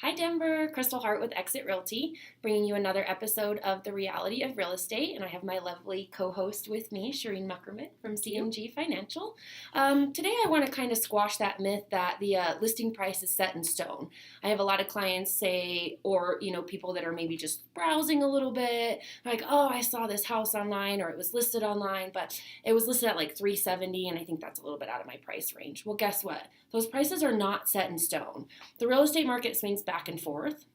Hi Denver, Crystal Hart with Exit Realty, bringing you another episode of The Reality of Real Estate, and I have my lovely co-host with me, Shereen from CMG Financial. Today I want to kind of squash that myth that the listing price is set in stone. I have a lot of clients say, or people that are maybe just browsing a little bit, like, oh, I saw this house online, or it was listed online, but it was listed at like $370, and I think that's a little bit out of my price range. Well, guess what? Those prices are not set in stone. The real estate market swings back and forth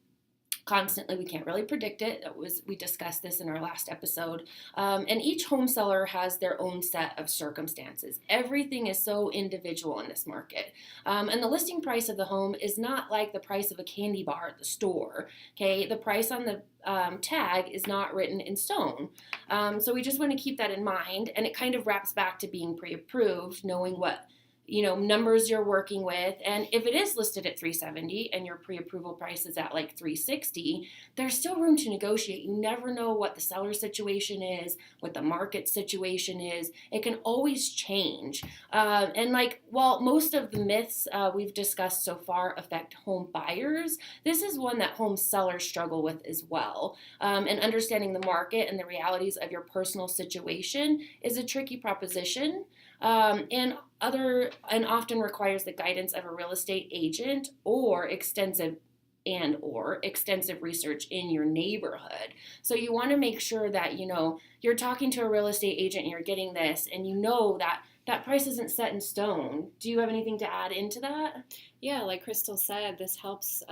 constantly. We can't really predict it. We discussed this in our last episode. And each home seller has their own set of circumstances. Everything is so individual in this market. And the listing price of the home is not like the price of a candy bar at the store. Okay, the price on the tag is not written in stone. So we just want to keep that in mind. And it kind of wraps back to being pre-approved, knowing what numbers you're working with. And if it is listed at 370 and your pre-approval price is at like 360, there's still room to negotiate. You never know what the seller situation is, what the market situation is. It can always change. While most of the myths we've discussed so far affect home buyers, this is one that home sellers struggle with as well. And understanding the market and the realities of your personal situation is a tricky proposition. And often requires the guidance of a real estate agent or extensive research in your neighborhood. So you want to make sure that you're talking to a real estate agent and you're getting this, and that price isn't set in stone. Do you have anything to add into that? Yeah, like Crystal said, this helps.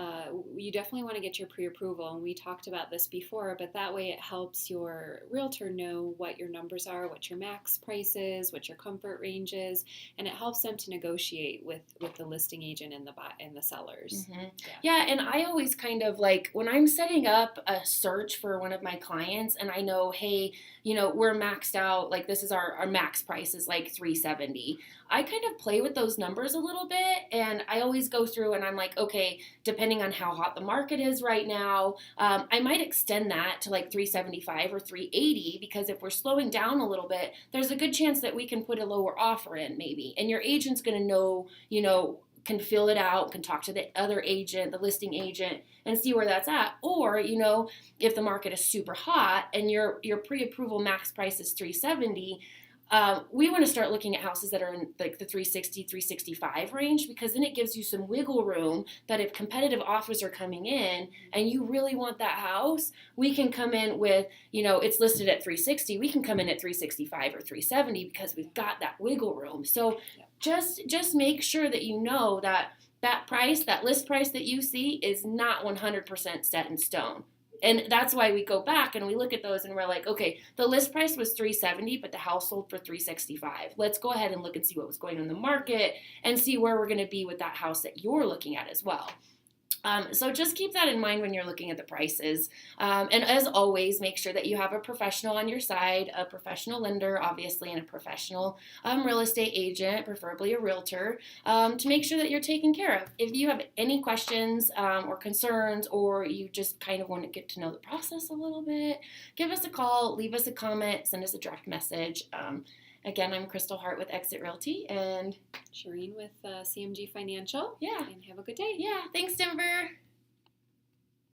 You definitely want to get your pre-approval, and we talked about this before, but that way it helps your realtor know what your numbers are, what your max price is, what your comfort range is, and it helps them to negotiate with the listing agent and the sellers. Mm-hmm. Yeah, and I always kind of like when I'm setting up a search for one of my clients, and I know, hey, we're maxed out, like this is our max price is like 370. I kind of play with those numbers a little bit, and I always go through and I'm like, okay, depending on how hot the market is right now, I might extend that to like 375 or 380, because if we're slowing down a little bit, there's a good chance that we can put a lower offer in maybe, and your agent's going to know, can fill it out, can talk to the other agent, the listing agent, and see where that's at. Or, if the market is super hot and your pre-approval max price is 370, we want to start looking at houses that are in like the 360, 365 range, because then it gives you some wiggle room that if competitive offers are coming in and you really want that house, we can come in with, it's listed at 360, we can come in at 365 or 370 because we've got that wiggle room. So just make sure that that price, that list price that you see is not 100% set in stone. And that's why we go back and we look at those and we're like, okay, the list price was 370, but the house sold for 365. Let's go ahead and look and see what was going on in the market and see where we're going to be with that house that you're looking at as well. So just keep that in mind when you're looking at the prices. And as always, make sure that you have a professional on your side, a professional lender, obviously, and a professional real estate agent, preferably a realtor, to make sure that you're taken care of. If you have any questions or concerns, or you just kind of want to get to know the process a little bit, give us a call, leave us a comment, send us a direct message. Again, I'm Crystal Hart with Exit Realty, and Shereen with CMG Financial. Yeah. And have a good day. Yeah. Thanks, Denver.